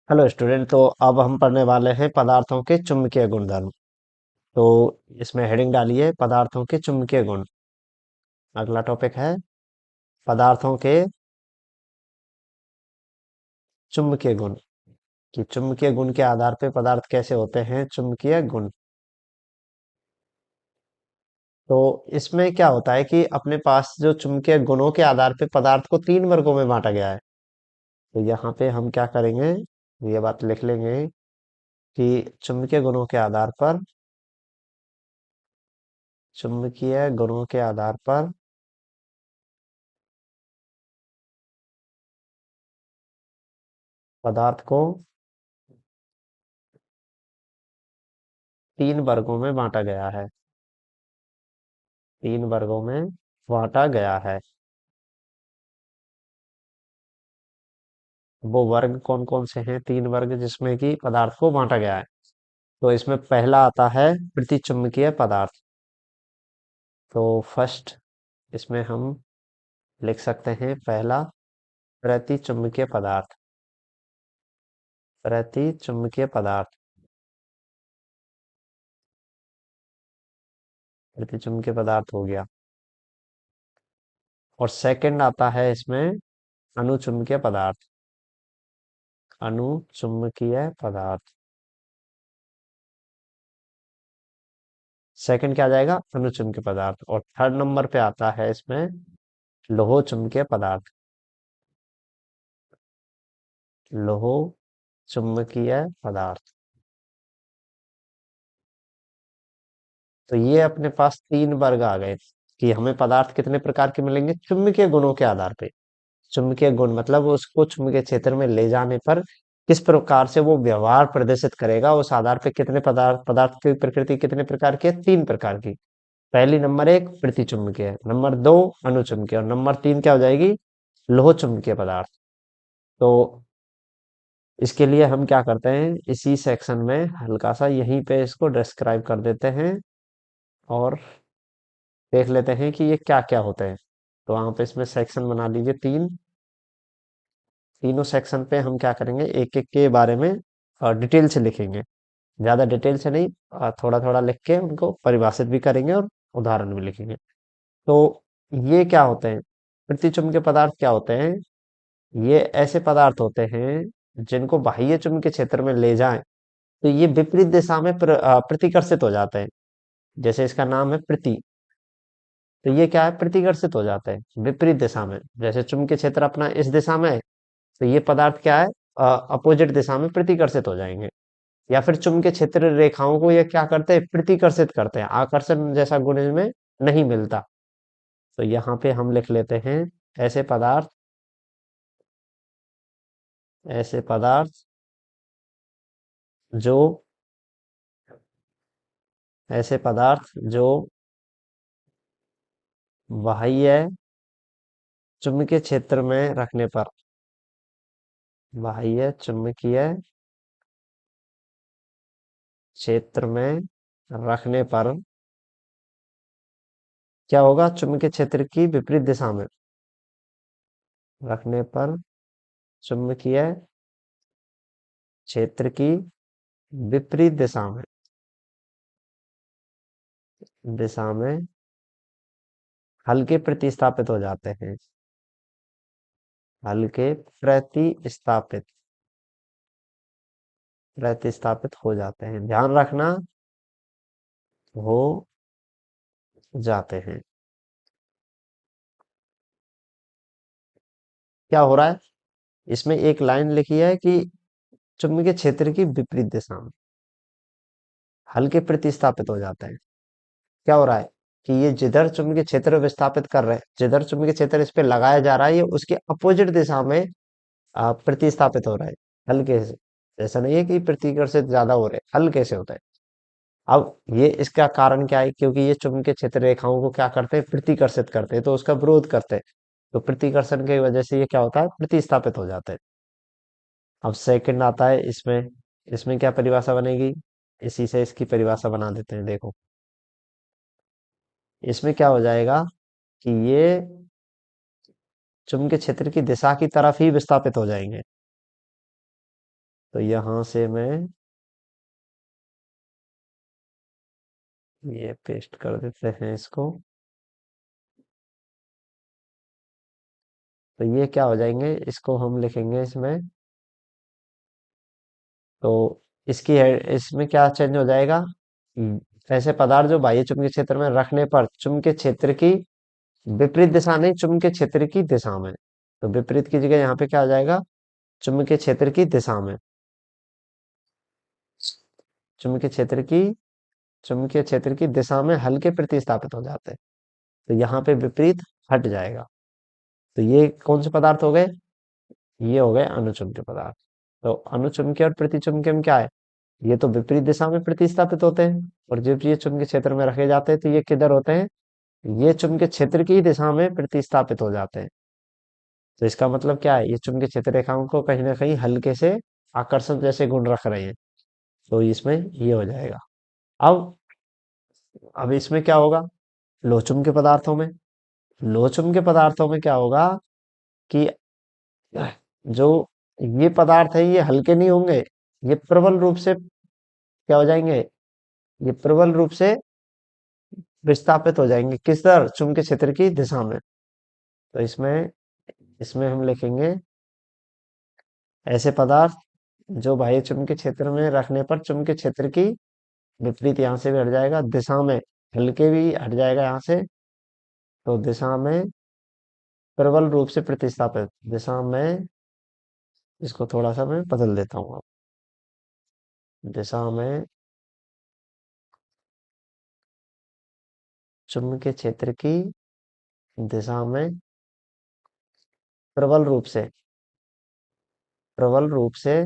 Hello student. तो अब हम पढ़ने वाले हैं पदार्थों के चुंबकीय गुणधर्म। तो इसमें हेडिंग डालिए पदार्थों के चुंबकीय गुण। अगला टॉपिक है पदार्थों के चुंबकीय गुण, कि चुंबकीय गुण के आधार पे पदार्थ कैसे होते हैं चुंबकीय गुण। तो इसमें क्या होता है कि अपने पास जो चुंबकीय गुणों के आधार पे पदार्थ को तीन वर्गों में बांटा गया है। तो यहाँ पे हम क्या करेंगे, ये बात लिख लेंगे कि चुंबकीय गुणों के आधार पर, चुंबकीय गुणों के आधार पर पदार्थ को तीन वर्गों में बांटा गया है। तीन वर्गों में बांटा गया है। वो वर्ग कौन कौन से हैं? तीन वर्ग जिसमें कि पदार्थ को बांटा गया है। तो इसमें पहला आता है प्रतिचुंबकीय पदार्थ। तो फर्स्ट इसमें हम लिख सकते हैं पहला प्रतिचुंबकीय पदार्थ। प्रतिचुंबकीय पदार्थ, प्रतिचुंबकीय पदार्थ हो गया। और सेकंड आता है इसमें अनुचुंबकीय पदार्थ। अनुचुंबकीय पदार्थ, सेकंड क्या आ जाएगा? अनुचुंबकीय पदार्थ। और थर्ड नंबर पे आता है इसमें लोह चुंबकीय पदार्थ। लोह चुंबकीय पदार्थ। तो ये अपने पास तीन वर्ग आ गए कि हमें पदार्थ कितने प्रकार के मिलेंगे चुंबकीय गुणों के आधार पे। चुंबकीय गुण मतलब उसको चुंबकीय क्षेत्र में ले जाने पर किस प्रकार से वो व्यवहार प्रदर्शित करेगा, उस आधार पे कितने पदार्थ पदार्थ की प्रकृति कितने प्रकार की है? तीन प्रकार की। पहली नंबर एक प्रतिचुंबकीय, नंबर दो अनुचुंबकीय, और नंबर तीन क्या हो जाएगी? लोह चुंबकीय पदार्थ। तो इसके लिए हम क्या करते हैं, इसी सेक्शन में हल्का सा यहीं पे इसको डिस्क्राइब कर देते हैं और देख लेते हैं कि ये क्या क्या होते हैं। तो वहां पे इसमें सेक्शन बना लीजिए तीन। तीनों सेक्शन पे हम क्या करेंगे, एक एक के बारे में डिटेल से लिखेंगे। ज्यादा डिटेल से नहीं, थोड़ा थोड़ा लिख के उनको परिभाषित भी करेंगे और उदाहरण भी लिखेंगे। तो ये क्या होते हैं? प्रतिचुंबकीय पदार्थ क्या होते हैं? ये ऐसे पदार्थ होते हैं जिनको बाह्य चुंबकीय क्षेत्र में ले जाएं तो ये विपरीत दिशा में प्रतिकर्षित हो जाते हैं। जैसे इसका नाम है प्रति। तो ये क्या है? प्रतिकर्षित हो जाते हैं विपरीत दिशा में। जैसे चुंबकीय क्षेत्र अपना इस दिशा में है, तो ये पदार्थ क्या है? अपोजिट दिशा में प्रतिकर्षित हो जाएंगे। या फिर चुंबकीय क्षेत्र रेखाओं को ये क्या करते हैं? प्रतिकर्षित करते हैं। आकर्षण जैसा गुण इनमें नहीं मिलता। तो यहाँ पे हम लिख लेते हैं ऐसे पदार्थ, ऐसे पदार्थ जो, ऐसे पदार्थ जो बाह्य चुंबकीय क्षेत्र में रखने पर, बाह्य चुंबकीय क्षेत्र में रखने पर क्या होगा? चुंबकीय क्षेत्र की विपरीत दिशा में रखने पर चुंबकीय क्षेत्र की विपरीत दिशा में हल्के प्रतिस्थापित हो जाते हैं। हल्के प्रतिस्थापित, प्रतिस्थापित हो जाते हैं, ध्यान रखना, हो जाते हैं। क्या हो रहा है? इसमें एक लाइन लिखी है कि चुंबकीय क्षेत्र की विपरीत दिशा में हल्के प्रतिस्थापित हो जाते हैं। क्या हो रहा है कि ये जिधर चुंबकीय क्षेत्र विस्थापित कर रहे हैं, जिधर चुंबकीय क्षेत्र इस पे लगाया जा रहा है, ये उसके अपोजिट दिशा में प्रतिस्थापित हो रहा है हल्के से। ऐसा नहीं है कि प्रतिकर्षित ज्यादा हो रहे, हल्के से होता है। अब ये इसका कारण क्या है? क्योंकि ये चुंबकीय क्षेत्र रेखाओं को क्या करते हैं? प्रतिकर्षित करते हैं, तो उसका विरोध करते हैं। तो प्रतिकर्षण की वजह से ये क्या होता है? प्रतिस्थापित हो जाते हैं। अब सेकंड आता है इसमें। इसमें क्या परिभाषा बनेगी? इसी से इसकी परिभाषा बना देते हैं। देखो इसमें क्या हो जाएगा कि ये चुंबकीय क्षेत्र की दिशा की तरफ ही विस्थापित हो जाएंगे। तो यहाँ से मैं ये पेस्ट कर देते हैं इसको। तो ये क्या हो जाएंगे, इसको हम लिखेंगे इसमें। तो इसमें क्या चेंज हो जाएगा। ऐसे पदार्थ जो बाह्य चुंबकीय क्षेत्र में रखने पर चुंबकीय क्षेत्र की विपरीत दिशा नहीं, चुंबकीय क्षेत्र की दिशा में। तो विपरीत की जगह यहाँ पे क्या आ जाएगा, चुंबकीय क्षेत्र की दिशा में। चुंबकीय क्षेत्र की चुंबकीय क्षेत्र की दिशा में हल्के प्रतिस्थापित हो जाते हैं। तो यहाँ पे विपरीत हट जाएगा। तो ये कौन से पदार्थ हो गए, ये हो गए अनुचुंबकीय पदार्थ। तो अनुचुंबकीय और प्रतिचुंबकीय में क्या है, ये तो विपरीत दिशा में प्रतिस्थापित होते हैं। और जब ये चुंबकीय क्षेत्र में रखे जाते हैं तो ये किधर होते हैं, ये चुंबकीय क्षेत्र की दिशा में प्रतिस्थापित हो जाते हैं। तो इसका मतलब क्या है, ये चुंबकीय क्षेत्र रेखाओं को कहीं ना कहीं हल्के से आकर्षण जैसे गुण रख रहे हैं। तो इसमें ये हो जाएगा। अब अब इसमें क्या होगा, लोचुंबकीय के पदार्थों में, लोचुंबकीय के पदार्थों में क्या होगा कि जो ये पदार्थ है ये हल्के नहीं होंगे, ये प्रबल रूप से क्या हो जाएंगे, ये प्रबल रूप से विस्थापित हो जाएंगे किस तरह, चुंबकीय क्षेत्र की दिशा में। तो इसमें इसमें हम लिखेंगे ऐसे पदार्थ जो बाह्य चुंबकीय क्षेत्र में रखने पर चुंबकीय क्षेत्र की विपरीत, यहाँ से भी हट जाएगा दिशा में, हल्के भी हट जाएगा यहाँ से। तो दिशा में प्रबल रूप से प्रतिस्थापित, दिशा में, इसको थोड़ा सा मैं बदल देता हूँ अब। दिशा में चुंबकीय क्षेत्र की दिशा में प्रबल रूप से, प्रबल रूप से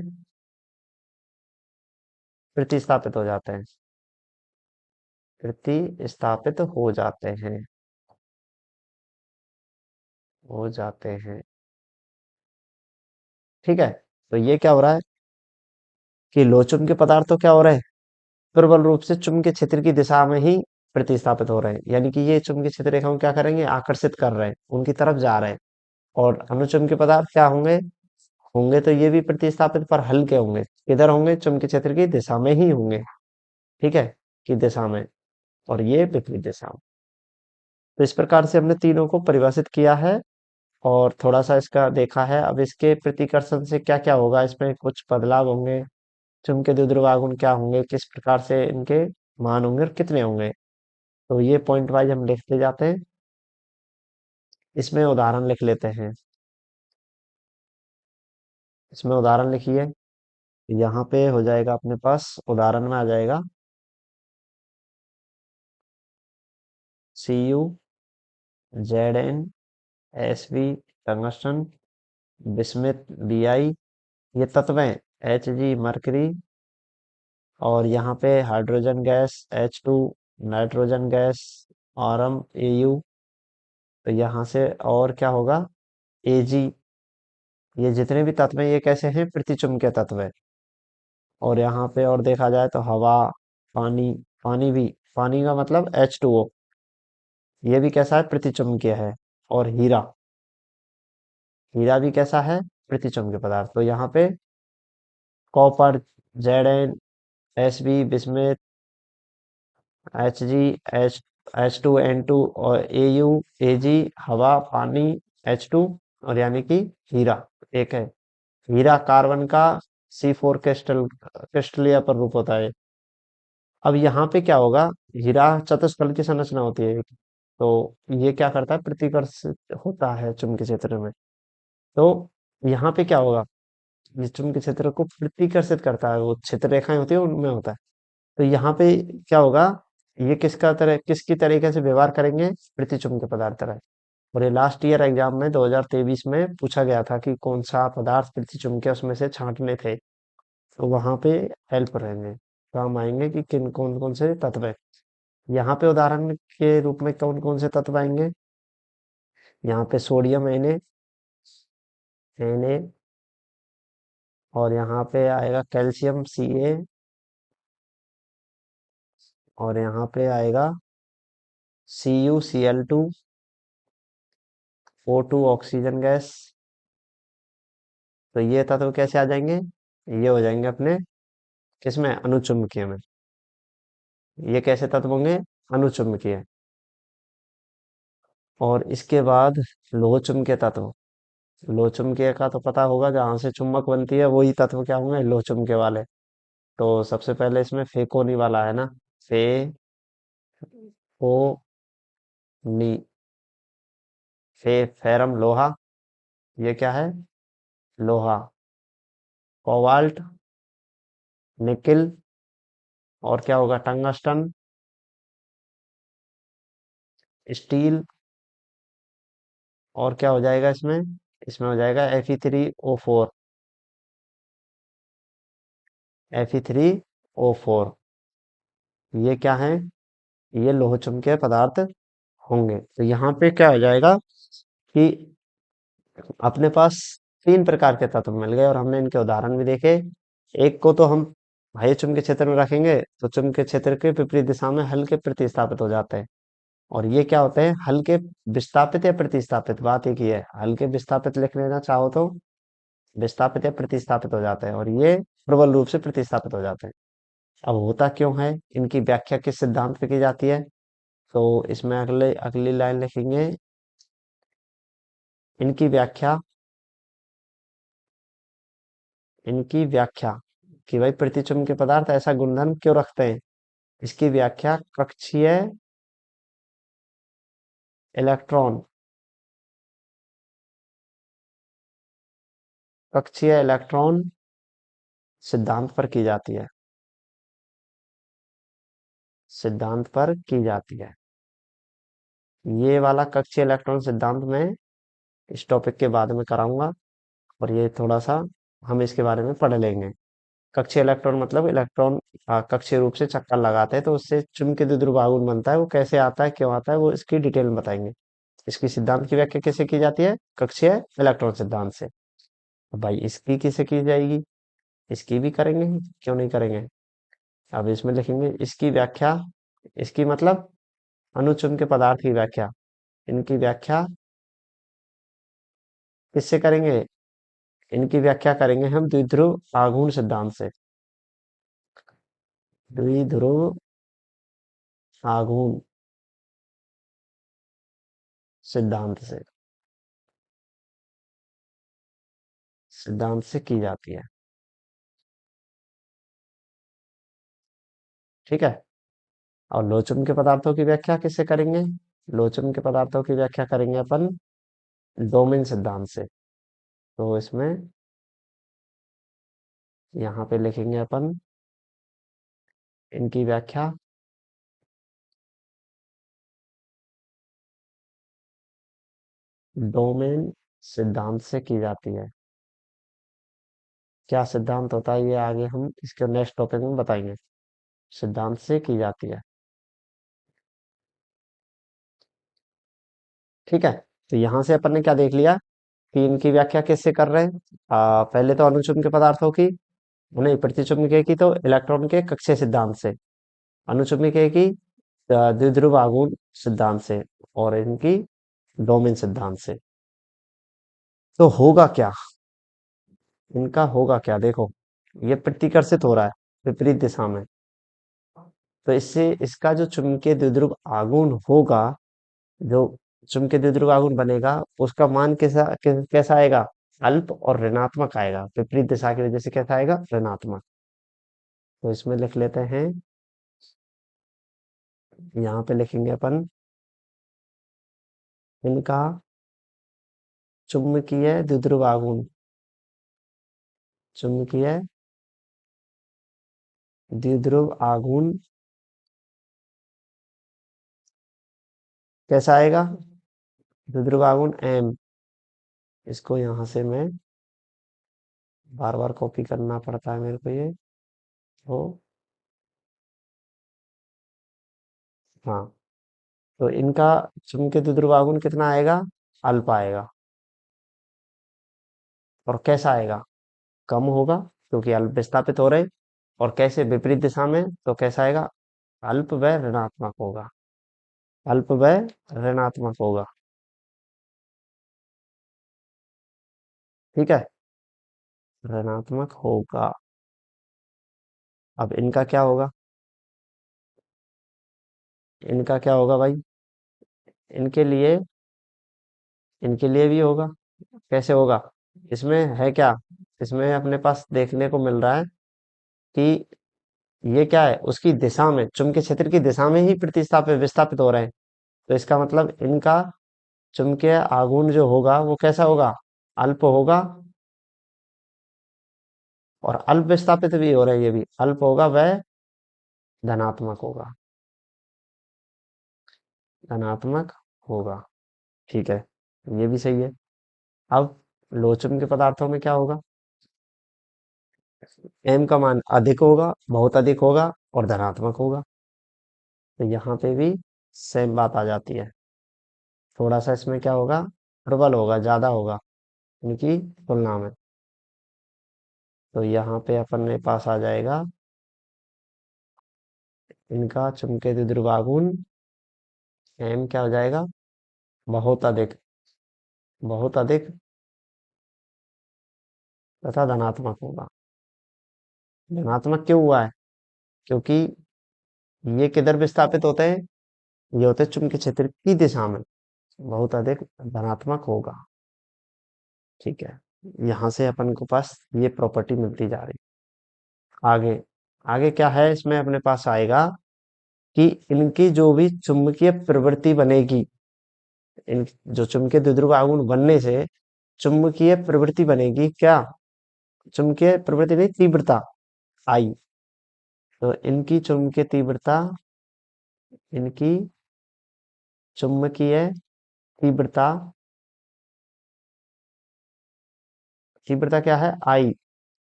प्रतिस्थापित हो जाते हैं, प्रतिस्थापित हो जाते हैं। ठीक है। तो ये क्या हो रहा है कि लोचुंबकीय के पदार्थ तो क्या हो रहे हैं, प्रबल रूप से चुंबकीय क्षेत्र की दिशा में ही प्रतिस्थापित हो रहे हैं, यानी कि ये चुंबकीय क्षेत्र रेखाओं क्या करेंगे, आकर्षित कर रहे हैं, उनकी तरफ जा रहे हैं। और अनुचुंबकीय पदार्थ क्या होंगे, होंगे तो ये भी प्रतिस्थापित पर हल्के होंगे, किधर होंगे, चुंबकीय क्षेत्र की दिशा में ही होंगे। ठीक है, की दिशा में, और ये विपरीत दिशा में। तो इस प्रकार से हमने तीनों को परिभाषित किया है और थोड़ा सा इसका देखा है। अब इसके प्रतिकर्षण से क्या क्या होगा, इसमें कुछ बदलाव होंगे, चुंबकीय द्विध्रुव गुण क्या होंगे, किस प्रकार से इनके मान होंगे और कितने होंगे। तो ये पॉइंट वाइज हम लिखते जाते हैं। इसमें उदाहरण लिख लेते हैं। इसमें उदाहरण लिखिए, यहाँ पे हो जाएगा अपने पास, उदाहरण में आ जाएगा Cu, Zn, Sv tungsten, bismuth Bi, ये तत्व हैं, Hg मरकरी, और यहाँ पे hydrogen gas H2, nitrogen gas Rm Au। तो यहाँ से और क्या होगा, Ag। ये जितने भी तत्व हैं ये कैसे हैं, प्रतिचुंबकीय तत्व है। और यहाँ पे और देखा जाए तो हवा, पानी, पानी भी, पानी का मतलब H2O, ये भी कैसा है, प्रतिचुंबकीय है। और हीरा, हीरा भी कैसा है, प्रतिचुंबकीय पदार्थ। तो यहाँ पे copper, Zn, Sb bismuth, Hg, H2N2, और Au, Ag हवा, पानी, H2, और यानी कि हीरा एक है। हीरा कार्बन का C4 क्रिस्टलीय पर रूप होता है। अब यहाँ पे क्या होगा, हीरा चतुष्फलक की संरचना होती है। तो ये क्या करता है, प्रतिकर्षित होता है चुंबकीय क्षेत्र में। तो यहाँ पे क्या होगा, ये चुंबकीय क्षेत्र को प्रतिकर्षित करता है, वो क्षेत्र रेखाएं होती है उनमें होता है। तो यहाँ पे क्या होगा, ये किसकी तरीके से व्यवहार करेंगे, प्रतिचुंबकीय पदार्थ तरह। और ये लास्ट ईयर एग्जाम में 2023 में पूछा गया था कि कौन सा पदार्थ प्रतिचुंबकीय उसमें से छांटने थे। तो वहां पे हेल्प रहेंगे, काम आएंगे कि किन कौन कौन से तत्व है। यहाँ पे उदाहरण के रूप में कौन कौन से तत्व आएंगे, यहाँ पे सोडियम Na, और यहाँ पे आएगा कैल्शियम Ca, और यहाँ पे आएगा CuCl2, O2 ऑक्सीजन गैस। तो ये तत्व कैसे आ जाएंगे, ये हो जाएंगे अपने किसमें, अनुचुंबकीय में। ये कैसे तत्व होंगे, अनुचुंबकीय। और इसके बाद लोह चुंबकीय तत्व। लोह चुंबकीय का तो पता होगा, जहां से चुंबक बनती है वही तत्व क्या होंगे, लोह चुंबकीय वाले। तो सबसे पहले इसमें फेकोनी वाला है ना, फे ओ नी, फेरम लोहा, ये क्या है, लोहा। कोबाल्ट, निकिल, और क्या होगा, टंगस्टन, स्टील, और क्या हो जाएगा इसमें, इसमें हो जाएगा Fe3O4, Fe3O4। ये क्या है, ये लोह चुंबकीय पदार्थ होंगे। तो यहाँ पे क्या हो जाएगा कि अपने पास तीन प्रकार के तत्व मिल गए और हमने इनके उदाहरण भी देखे। एक को तो हम बाह्य चुंबकीय क्षेत्र में रखेंगे तो चुंबकीय क्षेत्र के विपरीत दिशा में हल्के प्रतिस्थापित हो जाते हैं। और ये क्या होते हैं, हल्के विस्थापित या प्रतिस्थापित, बात एक ही है। हल्के विस्थापित लिख लेना चाहो तो विस्थापित या प्रतिस्थापित हो जाते हैं, और ये प्रबल रूप से प्रतिस्थापित हो जाते हैं। अब होता क्यों है, इनकी व्याख्या किस सिद्धांत पे की जाती है, तो इसमें अगले अगली लाइन लिखेंगे, इनकी व्याख्या, इनकी व्याख्या कि भाई प्रतिचुंब के पदार्थ ऐसा गुणधर्म क्यों रखते हैं। इसकी व्याख्या कक्षीय इलेक्ट्रॉन, कक्षीय इलेक्ट्रॉन सिद्धांत पर की जाती है, सिद्धांत पर की जाती है। ये वाला कक्षीय इलेक्ट्रॉन सिद्धांत में इस टॉपिक के बाद में कराऊंगा, और ये थोड़ा सा हम इसके बारे में पढ़ लेंगे। कक्षीय इलेक्ट्रॉन मतलब इलेक्ट्रॉन कक्षीय रूप से चक्कर लगाते हैं तो उससे चुंबकीय द्विध्रुव आघूर्ण बनता है, वो कैसे आता है, क्यों आता है, वो इसकी डिटेल में बताएंगे। इसकी सिद्धांत की व्याख्या कैसे की जाती है, कक्षीय इलेक्ट्रॉन सिद्धांत से। अब भाई इसकी किसे की जाएगी, इसकी भी करेंगे, क्यों नहीं करेंगे। अब इसमें लिखेंगे इसकी व्याख्या, इसकी मतलब अनुचुंब के पदार्थ की व्याख्या, इनकी व्याख्या किससे करेंगे, इनकी व्याख्या करेंगे हम द्विध्रुव आघूर्ण सिद्धांत से, द्विध्रुव आघूर्ण सिद्धांत से, सिद्धांत से की जाती है। ठीक है। और लोचुंब के पदार्थों की व्याख्या किससे करेंगे, लोचुंब के पदार्थों की व्याख्या करेंगे अपन डोमेन सिद्धांत से। तो इसमें यहाँ पे लिखेंगे अपन इनकी व्याख्या डोमेन सिद्धांत से की जाती है। क्या सिद्धांत होता है ये आगे हम इसके नेक्स्ट टॉपिक में बताएंगे, सिद्धांत से की जाती है। ठीक है। तो यहाँ से अपन ने क्या देख लिया कि इनकी व्याख्या किससे कर रहे हैं, पहले तो अणुचुंबकीय पदार्थों की, नहीं प्रतिचुंबकीय की तो इलेक्ट्रॉन के कक्षीय सिद्धांत से, अणुचुंबकीय की द्विध्रुव आघूर्ण सिद्धांत से, और इनकी डोमेन सिद्धांत से। तो होगा क्या, इनका होगा क्या, देखो ये प्रतिकर्षित हो रहा है विपरीत दिशा में, तो इससे इसका जो चुंबकीय द्विध्रुव आघूर्ण होगा, जो चुंबकीय द्विध्रुव आघूर्ण बनेगा, उसका मान कैसा आएगा, अल्प और ऋणात्मक आएगा, विपरीत दिशा की वजह से कैसा आएगा, ऋणात्मक। तो इसमें लिख लेते हैं, यहाँ पे लिखेंगे अपन इनका चुंबकीय द्विध्रुव आघूर्ण, चुंबकीय द्विध्रुव आघूर्ण कैसा आएगा, द्विध्रुव आघूर्ण एम, इसको यहाँ से मैं बार बार कॉपी करना पड़ता है मेरे को ये, तो हाँ, तो इनका चुंबकीय द्विध्रुव आघूर्ण कितना आएगा, अल्प आएगा। और कैसा आएगा, कम होगा, क्योंकि अल्प विस्थापित हो रहे। और कैसे, विपरीत दिशा में, तो कैसा आएगा, अल्प व ऋणात्मक होगा, अल्प व ऋणात्मक होगा। ठीक है। ऋणात्मक होगा। अब इनका क्या होगा? इनका क्या होगा भाई? इनके लिए इनके लिए भी होगा। कैसे होगा? इसमें है क्या? इसमें अपने पास देखने को मिल रहा है कि ये क्या है, उसकी दिशा में, चुंबकीय क्षेत्र की दिशा में ही प्रतिस्थापित विस्थापित हो रहे हैं। तो इसका मतलब इनका चुंबकीय आघूर्ण जो होगा वो कैसा होगा? अल्प होगा। और अल्प विस्थापित भी हो रहा है, ये भी अल्प होगा, वह धनात्मक होगा। धनात्मक होगा। ठीक है, ये भी सही है। अब लोचुंबकीय पदार्थों में क्या होगा? एम का मान अधिक होगा, बहुत अधिक होगा और धनात्मक होगा। तो यहाँ पे भी सेम बात आ जाती है। थोड़ा सा इसमें क्या होगा? प्रबल होगा, ज्यादा होगा इनकी तुलना में। तो यहाँ पे अपने पास आ जाएगा इनका चुंबकीय द्विध्रुव आघूर्ण एम क्या हो जाएगा? बहुत अधिक। बहुत अधिक तथा धनात्मक होगा। धनात्मक क्यों हुआ है? क्योंकि ये किधर विस्थापित होते हैं? ये होते हैं चुंबकीय क्षेत्र की दिशा में। बहुत अधिक धनात्मक होगा। ठीक है, यहाँ से अपन को पास ये प्रॉपर्टी मिलती जा रही। आगे आगे क्या है इसमें अपने पास आएगा कि इनकी जो भी चुंबकीय प्रवृत्ति बनेगी, इन जो चुंबकीय द्विध्रुव आघूर्ण बनने से चुंबकीय प्रवृत्ति बनेगी क्या? चुंबकीय प्रवृत्ति नहीं, तीव्रता आई। तो इनकी चुंबकीय तीव्रता, इनकी चुंबकीय तीव्रता, तीव्रता क्या है? आई।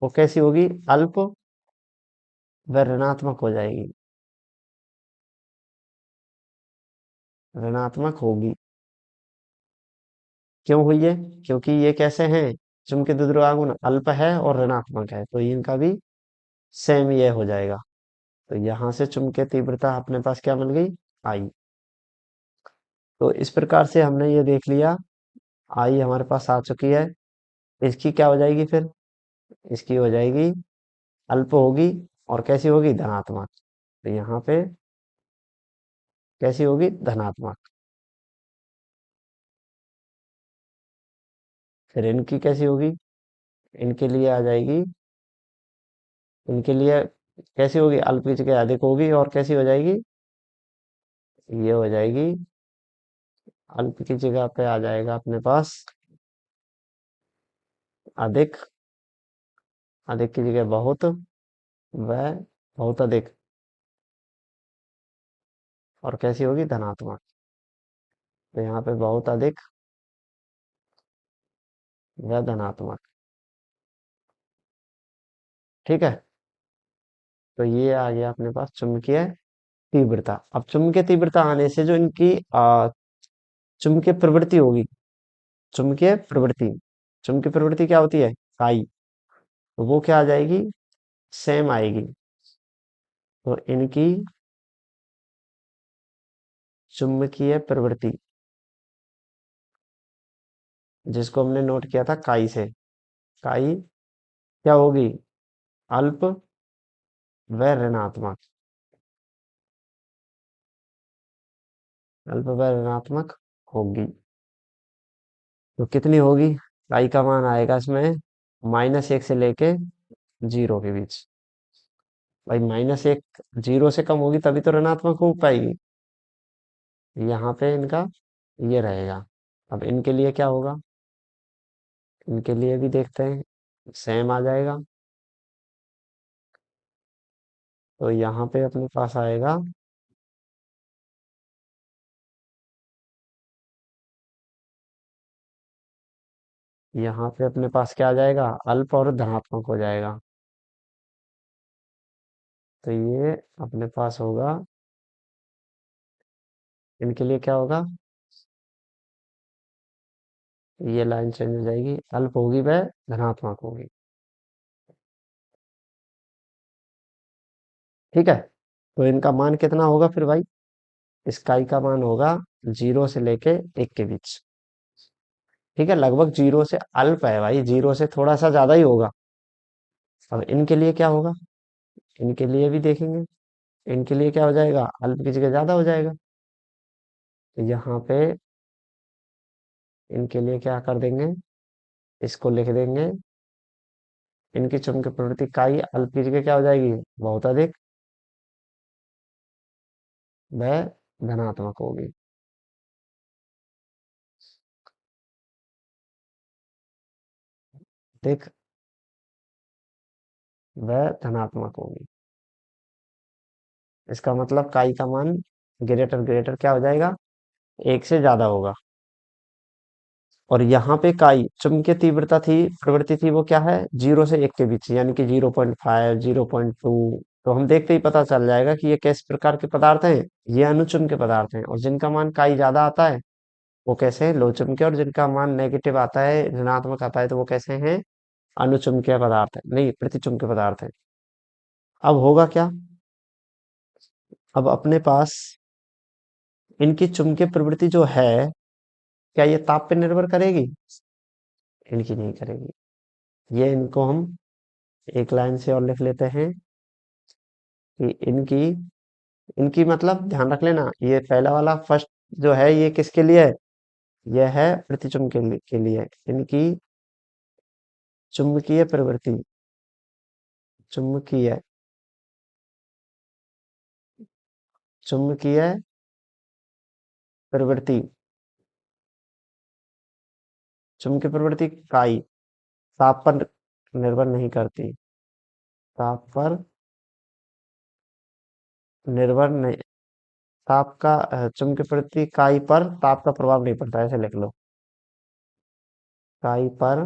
वो कैसी होगी? अल्प व ऋणात्मक हो जाएगी। ऋणात्मक होगी। क्यों हुई है? क्योंकि ये कैसे हैं? चुंबकीय द्विध्रुव आघूर्ण अल्प है और ऋणात्मक है, तो इनका भी सेम ये हो जाएगा। तो यहाँ से चुंबकीय तीव्रता अपने पास क्या मिल गई? आई। तो इस प्रकार से हमने ये देख लिया, आई हमारे पास आ चुकी है। इसकी क्या हो जाएगी फिर? इसकी हो जाएगी अल्प होगी। और कैसी होगी? धनात्मक। तो यहाँ पे कैसी होगी? धनात्मक। फिर इनकी कैसी होगी? इनके लिए आ जाएगी, इनके लिए कैसी होगी? अल्प की जगह अधिक होगी और कैसी हो जाएगी? ये हो जाएगी अल्प की जगह पे आ जाएगा अपने पास अधिक। अधिक की जगह बहुत, वह बहुत अधिक। और कैसी होगी? धनात्मक। तो यहाँ पे बहुत अधिक वह धनात्मक। ठीक है, तो ये आ गया अपने पास चुंबकीय तीव्रता। अब चुंबकीय तीव्रता आने से जो इनकी चुंबकीय प्रवृत्ति होगी, चुंबकीय प्रवृत्ति, चुंबकीय प्रवृत्ति क्या होती है? काई। तो वो क्या आ जाएगी? सेम आएगी। तो इनकी चुंबकीय प्रवृत्ति, जिसको हमने नोट किया था काई से, काई क्या होगी? अल्प व ऋणात्मक। अल्प व ऋणात्मक होगी। तो कितनी होगी? काई का मान आएगा इसमें -1 से लेके 0 के बीच। भाई -1 0 से कम होगी तभी तो ऋणात्मक हो पाएगी। यहाँ पे इनका ये रहेगा। अब इनके लिए क्या होगा? इनके लिए भी देखते हैं, सेम आ जाएगा। तो यहाँ पे अपने पास आएगा, यहाँ पे अपने पास क्या आ जाएगा? अल्प और धनात्मक हो जाएगा। तो ये अपने पास होगा, इनके लिए क्या होगा? ये लाइन चेंज हो जाएगी, अल्प होगी वह धनात्मक होगी। ठीक है, तो इनका मान कितना होगा फिर भाई? स्काई का मान होगा 0 से लेके 1 के बीच। ठीक है, लगभग 0 से अल्प है भाई, 0 से थोड़ा सा ज्यादा ही होगा। अब इनके लिए क्या होगा, इनके लिए भी देखेंगे। इनके लिए क्या हो जाएगा, अल्प की जगह ज्यादा हो जाएगा। तो यहाँ पे इनके लिए क्या कर देंगे, इसको लिख देंगे, इनकी चुंबकीय प्रवृत्ति इकाई अल्प की जगह क्या हो जाएगी, बहुत अधिक, वह धनात्मक होगी। देख, वह धनात्मक होगी। इसका मतलब काई का मान ग्रेटर ग्रेटर क्या हो जाएगा, एक से ज्यादा होगा। और यहाँ पे काई चुंबकीय तीव्रता थी, प्रवृत्ति थी, वो क्या है, 0 से 1 के बीच, यानी कि 0.5 0.2। तो हम देखते ही पता चल जाएगा कि ये किस प्रकार के पदार्थ हैं, ये अनुचुंबकीय पदार्थ हैं। और जिनका मान काई ज्यादा आता है वो कैसे हैं, लो चुंबकीय, और जिनका मान नेगेटिव आता है, ऋणात्मक आता है, तो वो कैसे हैं, अनुचुंबकीय पदार्थ है, नहीं प्रतिचुंबकीय पदार्थ है। अब होगा क्या, अब अपने पास इनकी चुंबकीय प्रवृत्ति जो है, क्या ये ताप पे निर्भर करेगी, इनकी नहीं करेगी। ये इनको हम एक लाइन से और लिख लेते हैं कि इनकी, इनकी मतलब ध्यान रख लेना, ये पहला वाला फर्स्ट जो है ये किसके लिए है, यह है प्रतिचुंब के लिए। इनकी चुंबकीय प्रवृत्ति, चुंबकीय, चुंबकीय प्रवृत्ति, चुंबकीय प्रवृत्ति काई ताप पर निर्भर नहीं करती, ताप पर निर्भर नहीं, ताप का चुंबकीय प्रवृत्ति काई पर ताप का प्रभाव नहीं पड़ता, ऐसे लिख लो, काई पर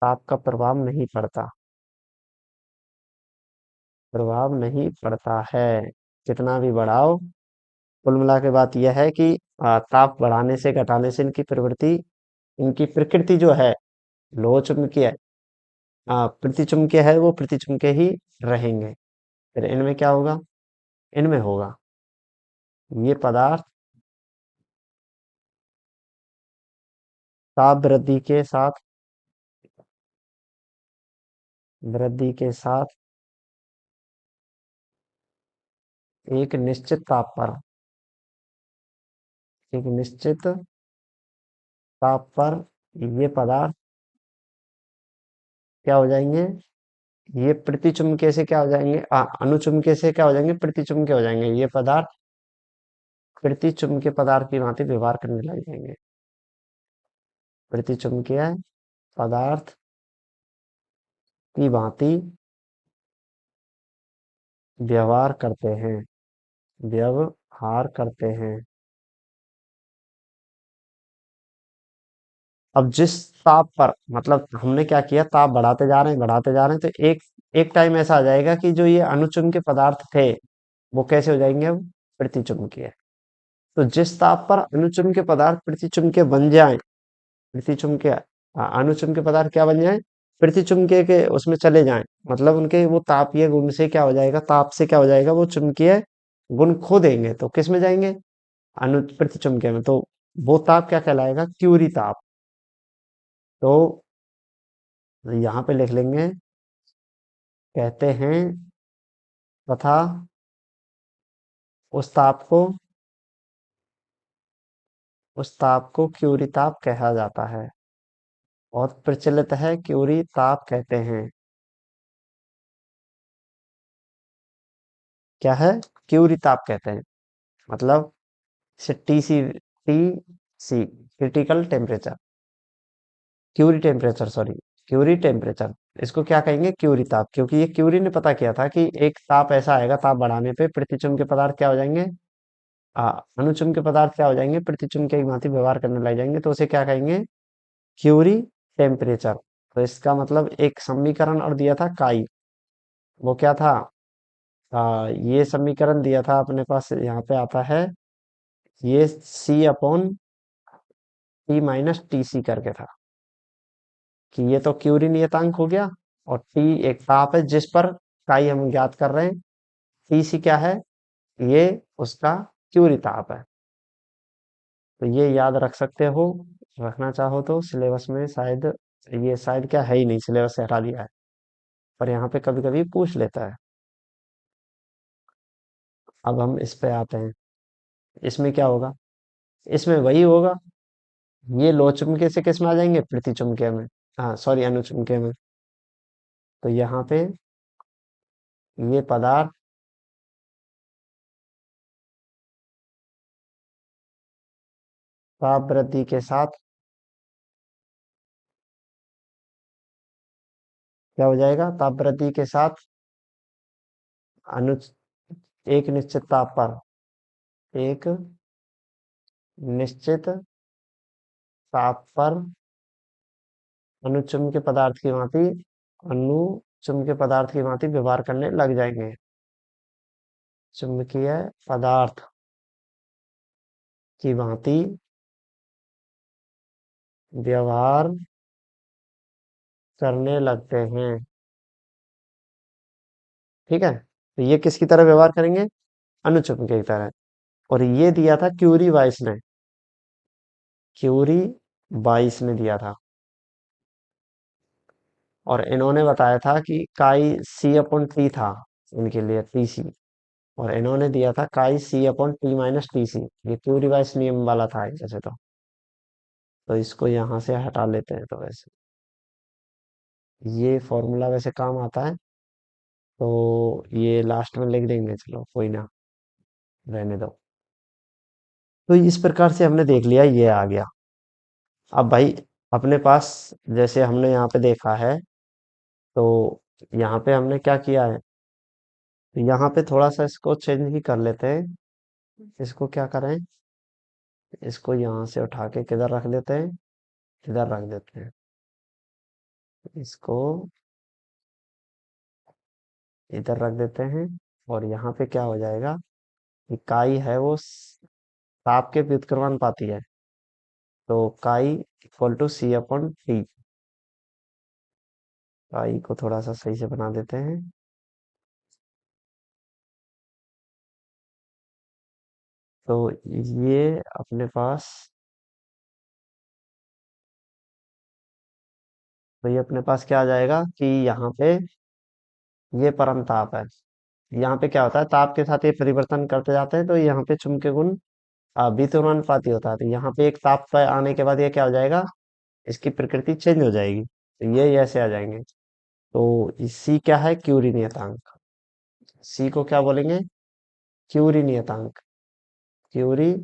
ताप का प्रभाव नहीं पड़ता, प्रभाव नहीं पड़ता है। कितना भी बढ़ाओ, कुल मिला के बात यह है कि ताप बढ़ाने से घटाने से इनकी प्रवृत्ति, इनकी प्रकृति जो है लोह चुंबकीय है, प्रतिचुंबकीय है, वो प्रतिचुंबकीय ही रहेंगे। फिर इनमें क्या होगा, इनमें होगा ये पदार्थ ताप वृद्धि के साथ, वृद्धि के साथ एक निश्चित ताप पर, एक निश्चित ताप पर ये पदार्थ क्या हो जाएंगे, ये प्रतिचुम्बकीय से क्या हो जाएंगे, अनुचुम्बकीय से क्या हो जाएंगे, प्रतिचुम्बकीय हो जाएंगे। ये पदार्थ प्रतिचुम्बकीय पदार्थ की भांति व्यवहार करने लग जाएंगे, प्रतिचुम्बकीय पदार्थ की भांति व्यवहार करते हैं, व्यवहार करते हैं। अब जिस ताप पर, मतलब हमने क्या किया, ताप बढ़ाते जा रहे हैं, बढ़ाते जा रहे हैं, तो एक एक टाइम ऐसा आ जाएगा कि जो ये अनुचुम्बकीय पदार्थ थे वो कैसे हो जाएंगे, अब प्रतिचुम्बकीय। तो जिस ताप पर अनुचुम्बकीय पदार्थ प्रतिचुम्बकीय बन जाए, प्रतिचुम्बकीय, अनुचुम्बकीय पदार्थ क्या बन जाए, प्रतिचुम्बकीय के उसमें चले जाएं, मतलब उनके वो तापीय गुण से क्या हो जाएगा, ताप से क्या हो जाएगा, वो चुंबकीय गुण खो देंगे, तो किस में जाएंगे, अनु प्रतिचुम्बकीय में। तो वो ताप क्या कहलाएगा, क्यूरी ताप। तो यहाँ पे लिख लेंगे, कहते हैं तथा उस ताप को, उस ताप को क्यूरी ताप कहा जाता है, और प्रचलित है क्यूरी ताप कहते हैं। क्या है, क्यूरी ताप कहते हैं, मतलब से T C critical temperature, Curie temperature, sorry, Curie temperature, इसको क्या कहेंगे, क्यूरी ताप, क्योंकि ये क्यूरी ने पता किया था कि एक ताप ऐसा आएगा, ताप बढ़ाने पे प्रतिचुम्ब के पदार्थ क्या हो जाएंगे, आ, अनुचुम्ब के पदार्थ क्या हो जाएंगे, प्रतिचुम्ब के भांति व्यवहार करने लग जाएंगे, तो उसे क्या कहेंगे, क्यूरी टेम्परेचर। तो इसका मतलब एक समीकरण और दिया था काई, वो क्या था, ये समीकरण दिया था अपने पास, यहाँ पे आता है, ये C/T - T करके था, कि ये तो क्यूरी नियतांक हो गया, और टी एक ताप है जिस पर काई हम ज्ञात कर रहे हैं, टी सी क्या है, ये उसका क्यूरी ताप है। तो ये याद रख सकते हो, रखना चाहो तो सिलेबस में शायद ये शायद क्या है ही नहीं, सिलेबस से हटा दिया है, पर यहाँ पे कभी कभी पूछ लेता है। अब हम इस पे आते हैं। इसमें क्या होगा? इसमें वही होगा। ये लोचुमके से किस में आ जाएंगे? प्रतिचुम्बकीय में। हाँ सॉरी, अनुचुम्बकीय में। तो यहाँ पे ये पदार्थ ताप वृद्धि के साथ क्या हो जाएगा? ताप वृद्धि के साथ अनु एक निश्चित ताप पर, एक निश्चित ताप पर अनुचुम्बकीय पदार्थ की भांति, अनुचुम्बकीय पदार्थ की भांति व्यवहार करने लग जाएंगे। चुंबकीय पदार्थ की भांति व्यवहार करने लगते हैं। ठीक है, तो ये किसकी तरह व्यवहार करेंगे? अनुचुंबकीय की तरह। और ये दिया था क्यूरी बाइस ने। क्यूरी बाइस ने दिया था। और इन्होंने बताया था कि काई सी अपॉन टी था इनके लिए, टी सी। और इन्होंने दिया था chi C upon T minus T C. ये क्यूरी बाइस नियम वाला था वैसे तो इसको यहाँ से हटा लेते हैं। तो वैसे ये फॉर्मूला वैसे काम आता है, तो ये लास्ट में लिख देंगे, चलो कोई ना, रहने दो। तो इस प्रकार से हमने देख लिया, ये आ गया। अब भाई अपने पास, जैसे हमने यहाँ पे देखा है, तो यहाँ पे हमने क्या किया है? तो यहाँ पे थोड़ा सा इसको चेंज ही कर लेते हैं। इसको क्या करें? इसको यहाँ से उठा के किधर रख देते हैं? इधर रख देते हैं। इसको इधर रख देते हैं। और यहाँ पे क्या हो जाएगा? इकाई है वो ताप के व्युत्क्रमानुपाती है। तो chi equal to C upon T. Chi को थोड़ा सा सही से बना देते हैं। तो ये अपने पास तो ये अपने पास क्या आ जाएगा कि यहाँ पे ये परम ताप है। यहाँ पे क्या होता है? ताप के साथ ये परिवर्तन करते जाते हैं, तो यहाँ पे चुंबकीय गुण व्युत्क्रमानुपाती होता है। तो यहाँ पे एक ताप पे आने के बाद ये क्या हो जाएगा? इसकी प्रकृति चेंज हो जाएगी, तो ये ऐसे आ जाएंगे। तो सी क्या है? क्यूरी नियतांक। सी को क्या बोलेंगे? क्यूरी नियतांक। क्यूरी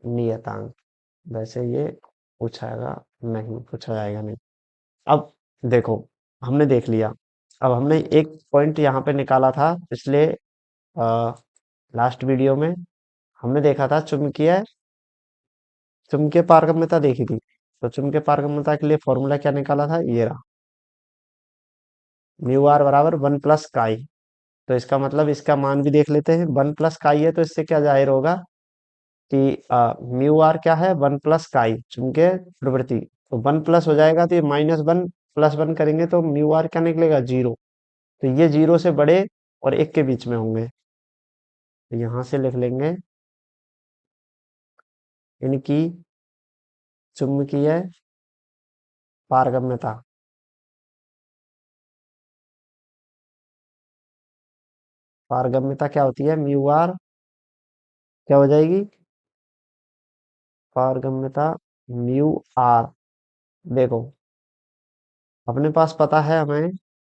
नियतांक। वैसे ये पूछाएगा नहीं, पूछा जाएगा नहीं। अब देखो, हमने देख लिया। अब हमने एक पॉइंट यहाँ पे निकाला था पिछले लास्ट वीडियो में। हमने देखा था चुंबकीय चुंबकीय पारगम्यता देखी थी। तो चुंबकीय पारगम्यता के लिए फॉर्मूला क्या निकाला था? ये रहा, म्यू आर बराबर वन प्लस काई। तो इसका मतलब इसका मान भी देख लेते हैं। वन प्लस काई है, तो इससे क्या जाहिर होगा कि म्यू आर क्या है? वन प्लस काई, चुंबकीय प्रवृत्ति। तो वन प्लस हो जाएगा, तो ये माइनस वन प्लस वन करेंगे तो म्यू आर क्या निकलेगा? जीरो। तो ये जीरो से बड़े और एक के बीच में होंगे। तो यहाँ से लिख लेंगे इनकी चुंबकीय पारगम्यता। पारगम्यता क्या होती है? म्यू आर क्या हो जाएगी? पारगम्यता म्यू आर। देखो, अपने पास पता है हमें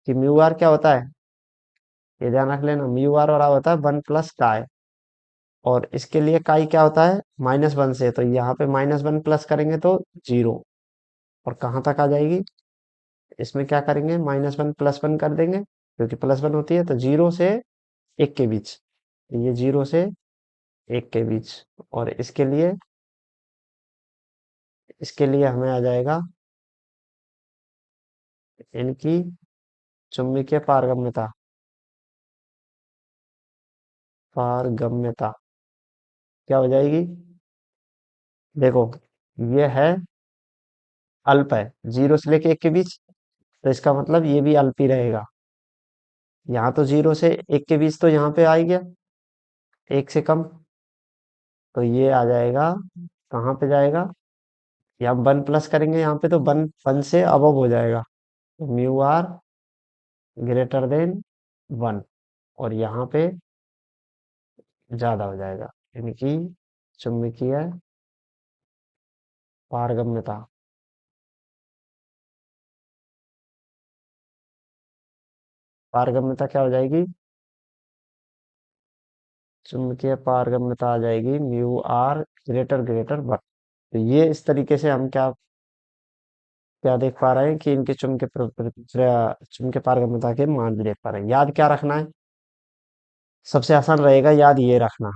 कि म्यू आर क्या होता है। ये ध्यान रख लेना, म्यू आर बराबर होता है वन प्लस काय। और इसके लिए काई क्या होता है? माइनस वन से। तो यहाँ पे माइनस वन प्लस करेंगे तो जीरो। और कहाँ तक आ जाएगी? इसमें क्या करेंगे? माइनस वन प्लस वन कर देंगे, क्योंकि प्लस वन होती है। तो जीरो से एक के बीच, ये जीरो से एक के बीच। और इसके लिए हमें आ जाएगा इनकी चुंबकीय पारगम्यता। पारगम्यता क्या हो जाएगी? देखो, ये है अल्प है, जीरो से लेके एक के बीच। तो इसका मतलब ये भी अल्प ही रहेगा। यहाँ तो जीरो से एक के बीच, तो यहाँ पे आ ही गया एक से कम। तो ये आ जाएगा, कहाँ पे जाएगा? या हम वन प्लस करेंगे यहाँ पे तो वन वन से अबव हो जाएगा, तो mu R greater than one, और यहाँ पे ज्यादा हो जाएगा, यानी कि चुंबकीय पारगम्यता। पारगम्यता क्या हो जाएगी? चुंबकीय पारगम्यता आ जाएगी mu R greater greater one. तो ये इस तरीके से हम क्या क्या देख पा रहे हैं कि इनके चुंबकीय पारगम्यता के मान भी देख पा रहे हैं। याद क्या रखना है? सबसे आसान रहेगा याद ये रखना,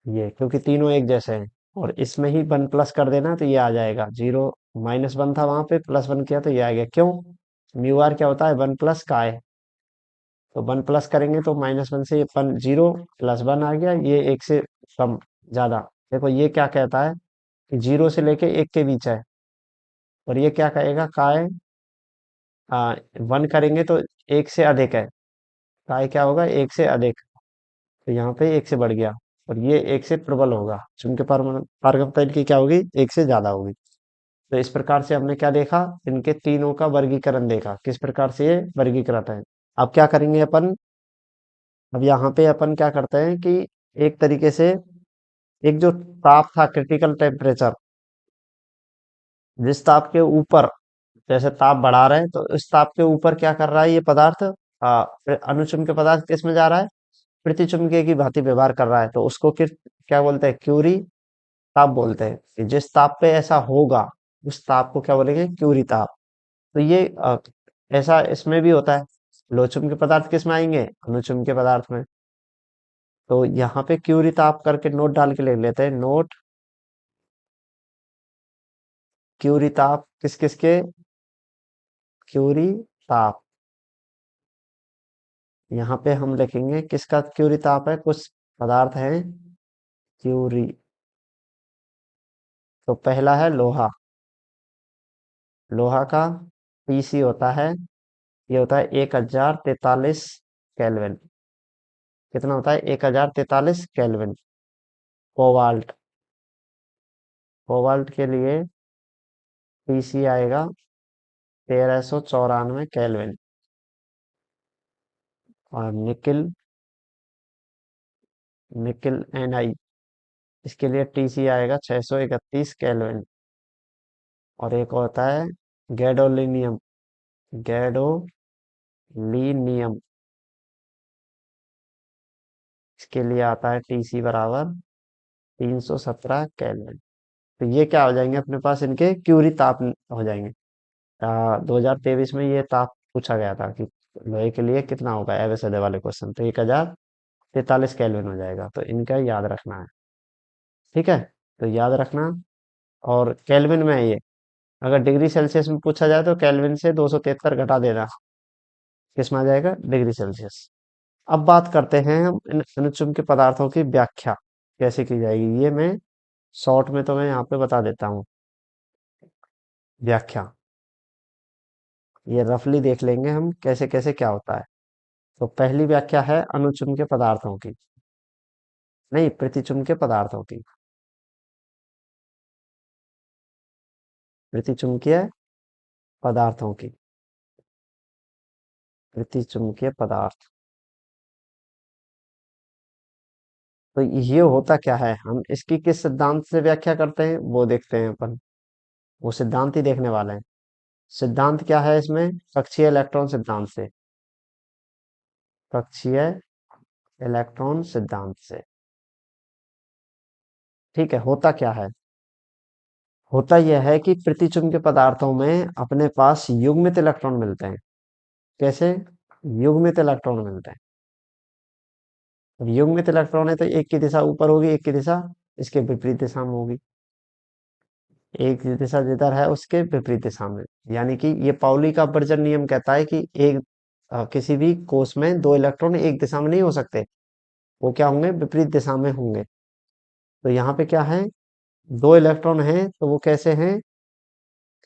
ये क्योंकि तीनों एक जैसे हैं, और इसमें ही वन प्लस कर देना तो ये आ जाएगा जीरो। माइनस वन था वहां पे, प्लस वन किया तो ये आ गया। क्यों? म्यू आर क्या होता है? वन प्लस का है, तो वन प्लस करेंगे तो माइनस वन से ये वन जीरो, प्लस वन आ गया, ये एक से कम ज्यादा। देखो ये क्या कहता है कि जीरो से लेके एक के बीच है, और ये क्या कहेगा? काय वन करेंगे तो एक से अधिक है, काय क्या होगा? एक से अधिक। तो यहाँ पे एक से बढ़ गया, और ये एक से प्रबल होगा, चूंकि पारगम्यता इनकी क्या होगी? एक से ज्यादा होगी। तो इस प्रकार से हमने क्या देखा? इनके तीनों का वर्गीकरण देखा, किस प्रकार से ये वर्गीकृत है। अब क्या करेंगे अपन? अब यहाँ पे अपन क्या करते हैं कि एक तरीके से एक जो ताप था, क्रिटिकल टेम्परेचर, जिस ताप के ऊपर जैसे ताप बढ़ा रहे हैं तो इस ताप के ऊपर क्या कर रहा है ये पदार्थ? अनुचुंबकीय पदार्थ किस में जा रहा है? प्रतिचुंबकीय की भांति व्यवहार कर रहा है, तो उसको किस क्या बोलते हैं? क्यूरी ताप बोलते हैं। कि जिस ताप पे ऐसा होगा उस ताप को क्या बोलेंगे? क्यूरी ताप। तो ये ऐसा इसमें भी होता है। लो चुंबकीय पदार्थ किस में आएंगे? अनुचुंबकीय पदार्थ में। तो यहाँ पे क्यूरी ताप करके नोट डाल के लिख लेते हैं, नोट क्यूरी ताप किस किस के? क्यूरी ताप। यहाँ पे हम लिखेंगे किसका क्यूरी ताप है? कुछ पदार्थ है क्यूरी। तो पहला है लोहा। लोहा का पीसी होता है, ये होता है 1043 केल्विन। कितना होता है? 1043 केल्विन। कोवाल्ट, कोवाल्ट के लिए पीसी आएगा 1394 केल्विन। और निकिल, निकिल एन आई, इसके लिए टीसी आएगा 631 केल्विन। और एक होता है गैडोलिनियम, गैडोलिनियम, इसके लिए आता है टीसी बराबर 317 केल्विन। तो ये क्या हो जाएंगे अपने पास? इनके क्यूरी ताप हो जाएंगे। 2023 में ये ताप पूछा गया था कि लोहे के लिए कितना होगा, एवरेज वाले क्वेश्चन, तो 1043 केल्विन हो जाएगा, तो इनका याद रखना है। ठीक है, तो याद रखना। और केल्विन में है ये। अगर डिग्री सेल्सियस में पूछा जाए तो केल्विन से 273 घटा देना, किसमें आ जाएगा? Degree Celsius. अब बात करते हैं हम इन अणुचुंबकीय के पदार्थों की व्याख्या कैसे की जाएगी, ये मैं शॉर्ट में तो मैं यहाँ पे बता देता हूँ। व्याख्या ये रफली देख लेंगे हम कैसे कैसे क्या होता है। तो पहली व्याख्या है अणुचुंबकीय पदार्थों की, नहीं, प्रतिचुंबकीय पदार्थों की। प्रतिचुंबकीय पदार्थों की, प्रतिचुंबकीय पदार्थ। तो ये होता क्या है, हम इसकी किस सिद्धांत से व्याख्या करते हैं वो देखते हैं अपन। वो सिद्धांत ही देखने वाले हैं। सिद्धांत क्या है इसमें? कक्षीय इलेक्ट्रॉन सिद्धांत से। कक्षीय इलेक्ट्रॉन सिद्धांत से। ठीक है, होता क्या है? होता यह है कि प्रतिचुंबकीय पदार्थों में अपने पास युग्मित इलेक्ट्रॉन मिलते हैं। कैसे? युग्मित इलेक्ट्रॉन मिलते हैं। अब युग्मित इलेक्ट्रॉन है तो एक की दिशा ऊपर होगी, एक की दिशा इसके विपरीत दिशा में होगी। एक दिशा जिधर है उसके विपरीत दिशा में। यानी कि ये पाउली का अपवर्जन नियम कहता है कि किसी भी कोश में दो इलेक्ट्रॉन एक दिशा में नहीं हो सकते, वो क्या होंगे? विपरीत दिशा में होंगे। तो यहाँ पे क्या है? दो इलेक्ट्रॉन हैं तो वो कैसे हैं?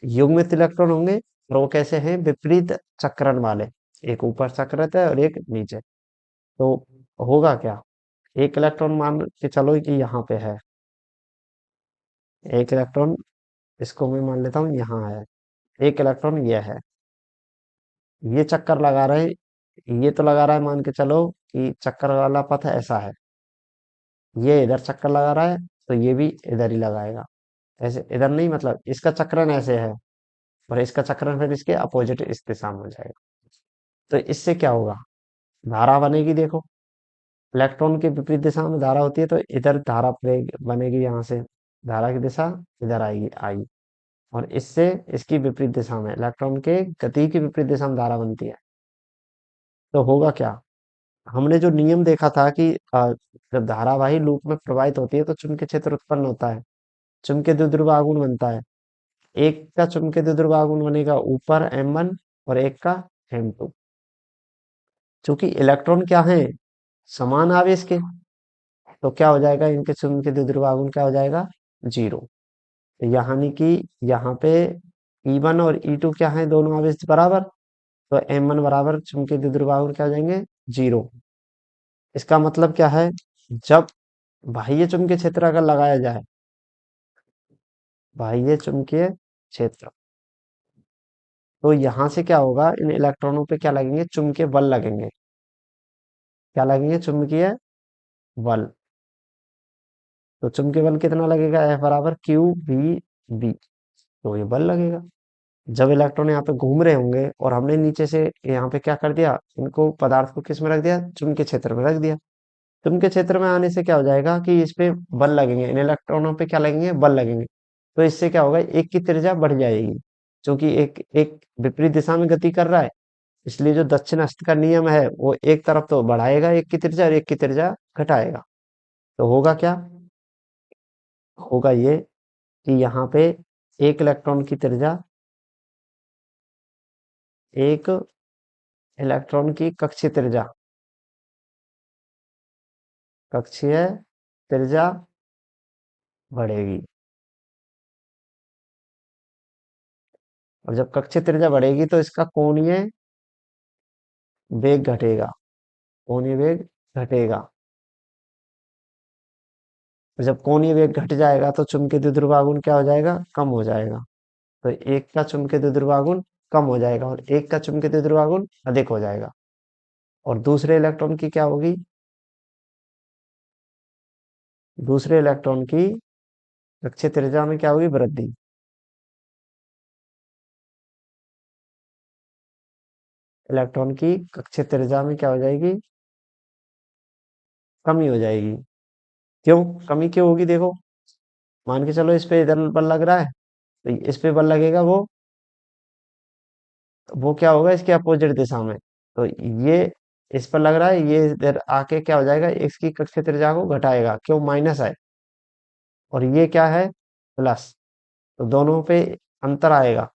युग्मित इलेक्ट्रॉन होंगे, और वो कैसे हैं? विपरीत चक्रण वाले। एक ऊपर चक्रित है और एक नीचे। तो होगा क्या? एक इलेक्ट्रॉन मान के चलो कि यहाँ पे है, एक इलेक्ट्रॉन इसको मैं मान लेता हूँ यहाँ है, एक इलेक्ट्रॉन ये है, ये चक्कर लगा रहे हैं, ये तो लगा रहा है, मान के चलो कि चक्कर वाला पथ ऐसा है, ये इधर चक्कर लगा रहा है, तो ये भी इधर ही लगाएगा। ऐसे इधर नहीं, मतलब इसका चक्रण ऐसे है, और इसका चक्रण फिर इसके अपोजिट इस दिशा में हो जाएगा। तो इससे क्या होगा, धारा बनेगी, देखो इलेक्ट्रॉन के विपरीत दिशा में धारा होती है, तो इधर धारा बनेगी, यहाँ से धारा की दिशा इधर आएगी, आई, और इससे इसकी विपरीत दिशा में इलेक्ट्रॉन के गति की विपरीत दिशा में धारा बनती है। तो होगा क्या, हमने जो नियम देखा था कि जब धारावाही लूप में प्रवाहित होती है तो चुंबकीय क्षेत्र उत्पन्न होता है, चुंबकीय द्विध्रुव आघूर्ण बनता है। एक का चुंबकीय द्विध्रुव आघूर्ण बनेगा ऊपर m1 और एक का m2। चूंकि इलेक्ट्रॉन क्या है, समान आवेश के, तो क्या हो जाएगा, इनके चुंबकीय द्विध्रुव आघूर्ण क्या हो जाएगा, जीरो। तो यानी कि यहाँ पे E1 और E2 क्या है, दोनों आवेश बराबर, तो m1 बराबर चुंबकीय द्विध्रुव आघूर्ण क्या हो जाएंगे, जीरो। इसका मतलब क्या है, जब बाह्य चुंबकीय क्षेत्र अगर लगाया जाए, बाह्य चुंबकीय क्षेत्र, तो यहां से क्या होगा, इन इलेक्ट्रॉनों पे क्या लगेंगे, चुंबकीय बल लगेंगे, क्या लगेंगे, चुंबकीय बल। तो चुंबकीय बल कितना लगेगा, F बराबर क्यू बी बी, तो ये बल लगेगा। जब इलेक्ट्रॉन यहाँ पे घूम रहे होंगे और हमने नीचे से यहाँ पे क्या कर दिया, इनको पदार्थ को किस में रख दिया, चुंबकीय क्षेत्र में रख दिया। चुंबकीय क्षेत्र में आने से क्या हो जाएगा कि इस पे बल लगेंगे, इन इलेक्ट्रॉनों पे क्या लगेंगे, बल लगेंगे। तो इससे क्या होगा, एक की त्रिज्या बढ़ जाएगी, क्योंकि एक एक विपरीत दिशा में गति कर रहा है, इसलिए जो दक्षिण हस्त का नियम है वो एक तरफ तो बढ़ाएगा एक की त्रिज्या, और एक की त्रिज्या घटाएगा। तो होगा क्या, होगा ये कि यहाँ पे एक इलेक्ट्रॉन की त्रिज्या, एक इलेक्ट्रॉन की कक्षीय त्रिज्या, कक्षीय त्रिज्या बढ़ेगी, और जब कक्षीय त्रिज्या बढ़ेगी तो इसका कोणीय वेग घटेगा, कोणीय वेग घटेगा। और जब कोणीय वेग घट जाएगा तो चुंबकीय द्विध्रुव आघूर्ण क्या हो जाएगा, कम हो जाएगा। तो एक का चुंबकीय द्विध्रुव आघूर्ण कम हो जाएगा और एक का चुंबकीय द्विध्रुव आघूर्ण अधिक हो जाएगा, और दूसरे इलेक्ट्रॉन की क्या होगी, दूसरे इलेक्ट्रॉन की कक्षीय त्रिज्या में क्या होगी, वृद्धि। इलेक्ट्रॉन की कक्षीय त्रिज्या में क्या हो जाएगी, कमी हो जाएगी। क्यों, कमी क्यों होगी, देखो मान के चलो इस पे इधर बल लग रहा है, तो इस पे बल लगेगा, वो क्या होगा, इसके अपोजिट दिशा में। तो ये इस पर लग रहा है, ये इधर आके क्या हो जाएगा, इसकी कक्षीय त्रिज्या को घटाएगा, क्यों, माइनस है, और ये क्या है, प्लस। तो दोनों पे अंतर आएगा,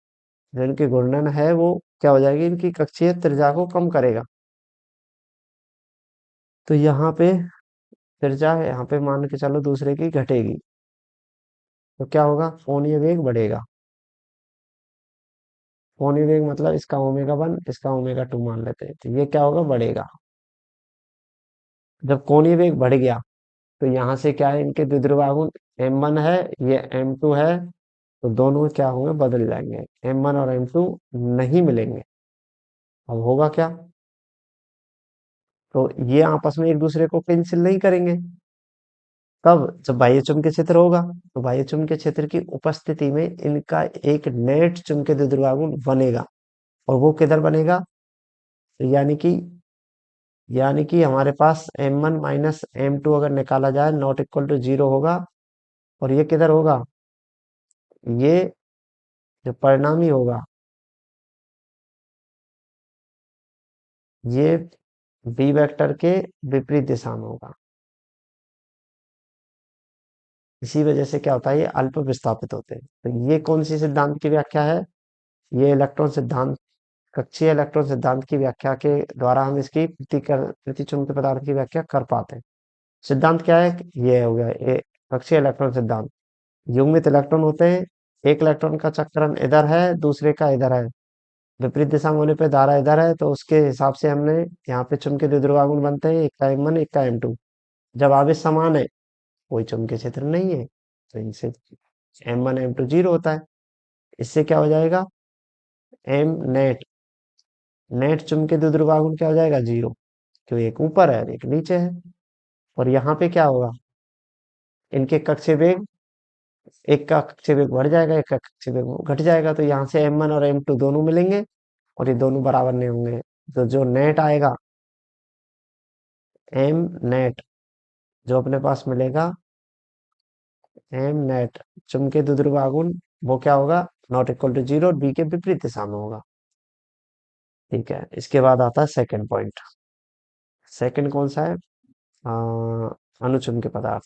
जो इनकी घूर्णन है वो क्या हो जाएगी, इनकी कक्षीय त्रिज्या को कम करेगा। तो यहाँ पे त्रिज्या यहाँ पे मान के चलो दूसरे की घटेगी, तो क्या होगा, कोणीय वेग बढ़ेगा। कोणीय वेग मतलब इसका ओमेगा 1, इसका ओमेगा 2 मान लेते हैं, तो ये क्या होगा, बढ़ेगा। जब कोणीय वेग बढ़ गया तो यहाँ से क्या है, इनके द्विध्रुव आघूर्ण m1 है, ये m2 है, तो दोनों क्या होंगे, बदल जाएंगे, m1 और m2 नहीं मिलेंगे। अब होगा क्या, तो ये आपस में एक दूसरे को कैंसिल नहीं करेंगे। कब, जब बाह्य चुंबकीय क्षेत्र होगा, तो बाह्य चुंबकीय क्षेत्र की उपस्थिति में इनका एक नेट चुंबकीय द्विध्रुव आघूर्ण बनेगा, और वो किधर बनेगा, तो यानी कि हमारे पास m1 माइनस m2 अगर निकाला जाए नॉट इक्वल टू जीरो होगा, और ये किधर होगा, ये जो परिणामी होगा, ये बी वेक्टर के विपरीत दिशा में होगा। इसी वजह से क्या होता है, ये अल्प विस्थापित होते हैं। तो ये कौन सी सिद्धांत की व्याख्या है, ये इलेक्ट्रॉन सिद्धांत, कक्षीय इलेक्ट्रॉन सिद्धांत की व्याख्या के द्वारा हम इसकी प्रतिचुंबकीय पदार्थ की व्याख्या कर पाते हैं। सिद्धांत क्या है, ये हो गया ये कक्षीय इलेक्ट्रॉन सिद्धांत। युग्मित इलेक्ट्रॉन होते हैं, एक इलेक्ट्रॉन का चक्रण इधर है, दूसरे का इधर है, विपरीत दिशा में होने पे धारा इधर है, तो उसके हिसाब से हमने यहाँ पे चुंबकीय द्विध्रुव आघूर्ण बनते हैं, एक का m1 एक का m2। जब आवेश समान है, कोई चुंबकीय क्षेत्र नहीं है, तो इनसे m1 m2 जीरो होता है। इससे क्या हो जाएगा, एम नेट, नेट चुंबकीय द्विध्रुव आघूर्ण क्या हो जाएगा, जीरो, क्यों एक ऊपर है और एक नीचे है। और यहाँ पे क्या होगा, इनके कक्षीय वेग, एक का कक्षीय वेग बढ़ जाएगा, एक का कक्षीय वेग घट जाएगा, तो यहाँ से M1 और M2 दोनों मिलेंगे और ये दोनों बराबर नहीं होंगे। तो जो नेट आएगा, एम नेट, जो अपने पास मिलेगा, एम नेट चुंबकीय द्विध्रुव आघूर्ण, वो क्या होगा, not equal to zero, B के विपरीत दिशा में होगा। ठीक है, इसके बाद आता है सेकंड पॉइंट। सेकंड कौन सा है, अनुचुंबकीय पदार्थ,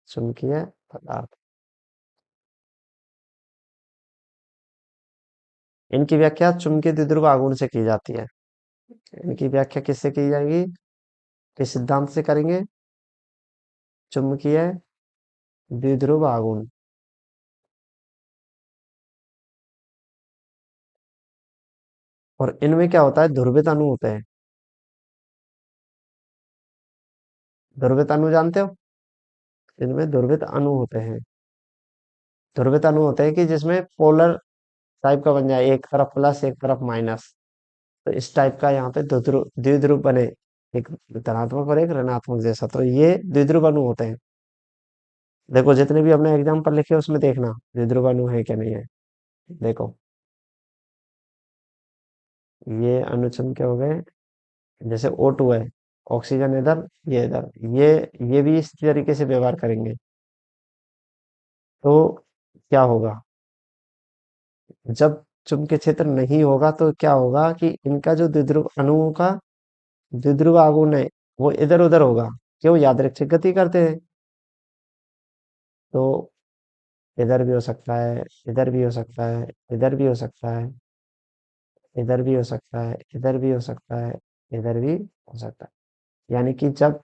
चुंबकीय पदार्थ, इनकी व्याख्या चुंबकीय द्विध्रुव आघूर्ण से की जाती है। इनकी व्याख्या किससे की जाएगी, किस सिद्धांत से करेंगे, चुंबकीय द्विध्रुव आघूर्ण। और इनमें क्या होता है, ध्रुवित अणु होते हैं। ध्रुवित अणु जानते हो, इनमें ध्रुवित अणु होते हैं। ध्रुवित अणु होते हैं कि जिसमें पोलर टाइप का बन जाए, एक तरफ प्लस एक तरफ माइनस। तो इस टाइप का यहाँ पे द्विध्रुव द्विध्रुव बने, एक धनात्मक और एक ऋणात्मक जैसा, तो ये द्विध्रुव अणु होते हैं। देखो जितने भी हमने एग्जाम्पल लिखे उसमें देखना द्विध्रुव अणु है क्या नहीं है। देखो ये अनुचम के हो गए, जैसे O2 है, ऑक्सीजन इधर, ये इधर, ये भी इस तरीके से व्यवहार करेंगे। तो क्या होगा, जब चुंबकीय क्षेत्र नहीं होगा तो क्या होगा कि इनका जो द्विध्रुव अणुओं का द्विध्रुव आघूर्ण है वो इधर उधर होगा, क्यों, यादृच्छिक गति करते हैं। तो इधर भी हो सकता है, इधर भी हो सकता है, इधर भी हो सकता है, इधर भी हो सकता है, इधर भी हो सकता है, इधर भी हो सकता है। यानी कि जब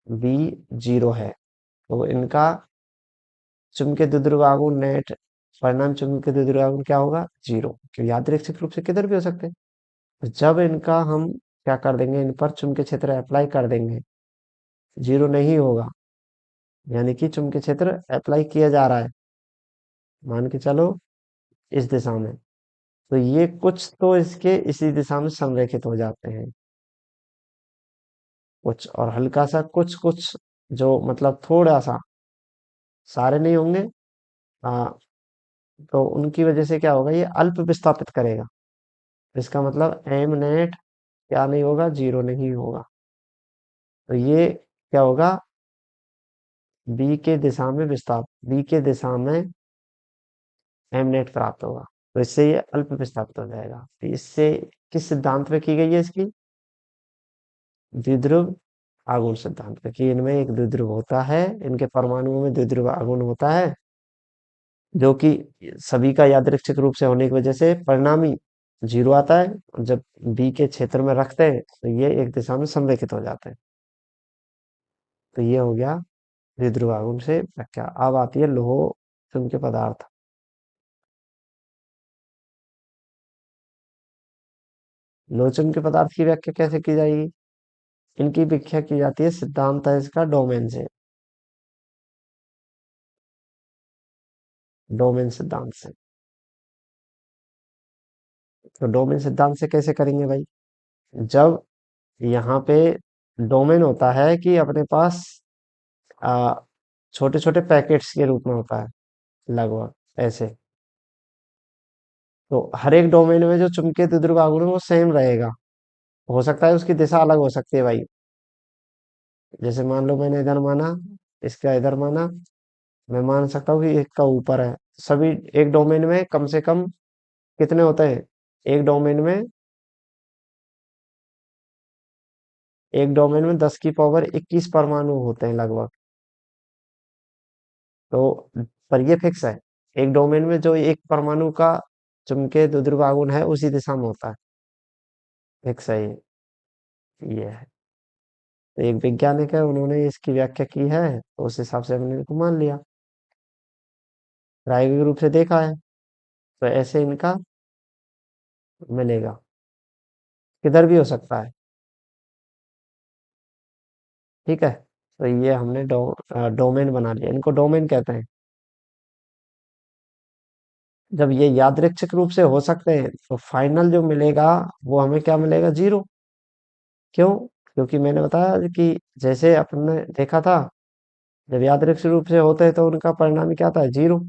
v जीरो है तो इनका चुंबकीय द्विध्रुव आघूर्ण नेट, परिणाम चुंबकीय द्विध्रुव आघूर्ण क्या होगा, जीरो, क्यों, यादृच्छिक रूप से किधर भी हो सकते हैं। तो जब इनका हम क्या कर देंगे, इन पर चुंबकीय क्षेत्र अप्लाई कर देंगे, जीरो नहीं होगा, यानी कि चुंबकीय क्षेत्र अप्लाई किया जा रहा है, मान के चलो इस दिशा में, तो ये कुछ तो इसके इसी दिशा में संरेखित हो जाते हैं, कुछ और हल्का सा, कुछ कुछ जो मतलब थोड़ा सा, सारे नहीं होंगे। हाँ, तो उनकी वजह से क्या होगा, ये अल्प विस्थापित करेगा। इसका मतलब एम नेट क्या नहीं होगा, जीरो नहीं होगा। तो ये क्या होगा, बी के दिशा में विस्थाप, बी के दिशा में एम नेट प्राप्त होगा, तो इससे ये अल्प विस्थापित हो जाएगा। तो इससे किस सिद्धांत पे की गई है इसकी, द्विध्रुव आघूर्ण सिद्धांत पे, कि इनमें एक द्विध्रुव होता है, इनके परमाणुओं में द्विध्रुव आघूर्ण होता है, जो कि सभी का यादृच्छिक रूप से होने की वजह से परिणामी जीरो आता है, और जब बी के क्षेत्र में रखते हैं तो ये एक दिशा में संरेखित हो जाते हैं। तो ये हो गया द्विध्रुव आघूर्ण से व्याख्या। अब आती है लौह चुंबकीय पदार्थ। लौह चुंबकीय पदार्थ की व्याख्या कैसे की जाएगी, इनकी व्याख्या की जाती है सिद्धांत है इसका डोमेन से, डोमेन सिद्धांत से। तो डोमेन सिद्धांत से कैसे करेंगे भाई, जब यहाँ पे डोमेन होता है कि अपने पास छोटे छोटे पैकेट्स के रूप में होता है, लगभग ऐसे। तो हर एक डोमेन में जो चुंबकीय द्विध्रुव आघूर्ण है वो सेम रहेगा, हो सकता है उसकी दिशा अलग हो सकती है भाई। जैसे मान लो मैंने इधर माना, इसका इधर माना, मैं मान सकता हूँ कि एक का ऊपर है। सभी एक डोमेन में कम से कम कितने होते हैं, एक डोमेन में, एक डोमेन में 10 की पावर 21 परमाणु होते हैं लगभग। तो पर ये फिक्स है, एक डोमेन में जो एक परमाणु का चुंबकीय द्विध्रुव आघूर्ण है उसी दिशा में होता है, फिक्स है ये है। तो एक वैज्ञानिक है, उन्होंने इसकी व्याख्या की है, तो उस हिसाब से हमने इसको मान लिया, प्रायोगिक रूप से देखा है, तो ऐसे इनका मिलेगा, किधर भी हो सकता है। ठीक है, तो ये हमने डोमेन बना लिया, इनको डोमेन कहते हैं। जब ये यादृच्छिक रूप से हो सकते हैं तो फाइनल जो मिलेगा वो हमें क्या मिलेगा? जीरो। क्यों? क्योंकि मैंने बताया कि जैसे अपने देखा था, जब यादृच्छिक रूप से होते हैं तो उनका परिणाम क्या आता है? जीरो।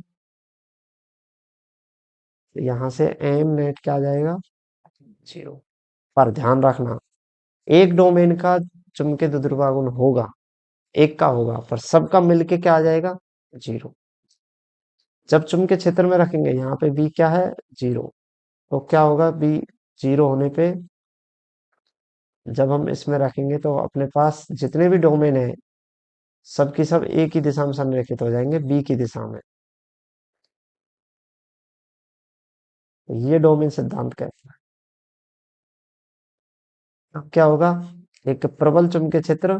तो यहाँ से एम नेट क्या आ जाएगा? जीरो। पर ध्यान रखना, एक डोमेन का चुंबकीय द्विध्रुवागुण होगा, एक का होगा, पर सबका मिलके क्या आ जाएगा? जीरो। जब चुंबकीय क्षेत्र में रखेंगे, यहाँ पे बी क्या है? जीरो। तो क्या होगा? बी जीरो होने पे जब हम इसमें रखेंगे तो अपने पास जितने भी डोमेन है सब की सब एक ही दिशा में संरेखित हो जाएंगे, बी की दिशा में। तो ये डोमेन सिद्धांत कहता है। अब क्या होगा? एक प्रबल चुंबकीय क्षेत्र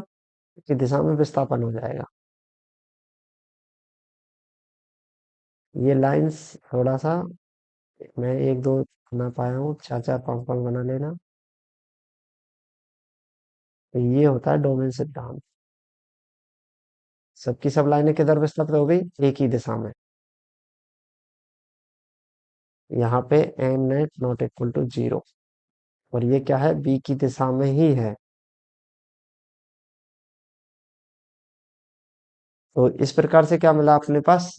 की दिशा में विस्थापन हो जाएगा। ये लाइंस थोड़ा सा मैं एक दो बना पाया हूँ, चार चार पांच पांच बना लेना। तो ये होता है डोमेन सिद्धांत। सबकी सब लाइनें किधर विस्थापित हो गई? एक ही दिशा में। यहाँ पे M net not equal to zero, और ये क्या है? बी की दिशा में ही है। तो इस प्रकार से क्या मिला अपने पास?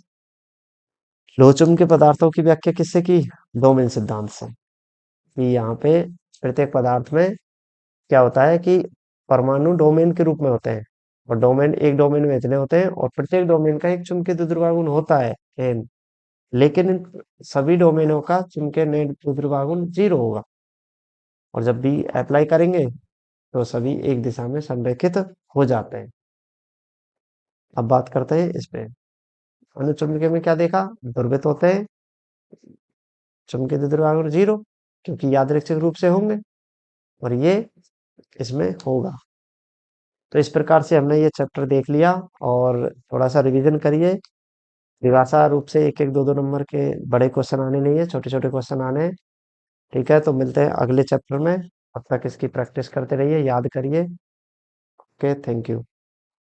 लोचुम के पदार्थों की व्याख्या किससे की? डोमेन सिद्धांत से। कि यहाँ पे प्रत्येक पदार्थ में क्या होता है कि परमाणु डोमेन के रूप में होते हैं, और डोमेन एक डोमेन में इतने होते हैं, और प्रत्येक डोमेन का एक चुंबकीय द्विध्रुवागुण होता है एन। लेकिन इन सभी डोमेनों का चुंबकीय नेट द्विध्रुवागुण जीरो होगा, और जब भी अप्लाई करेंगे तो सभी एक दिशा में संरेखित हो जाते हैं। अब बात करते हैं इस पे। अनुचुंबकीय में क्या देखा? ध्रुवित होते हैं, चुंबकीय द्विध्रुवागुण जीरो, क्योंकि यादृच्छिक रूप से होंगे, और ये इसमें होगा। तो इस प्रकार से हमने ये चैप्टर देख लिया, और थोड़ा सा रिवीजन करिए। दिवासा रूप से एक एक दो दो नंबर के बड़े क्वेश्चन आने नहीं है, छोटे छोटे क्वेश्चन आने हैं। ठीक है, तो मिलते हैं अगले चैप्टर में। अब तक इसकी प्रैक्टिस करते रहिए, याद करिए। Okay, thank you.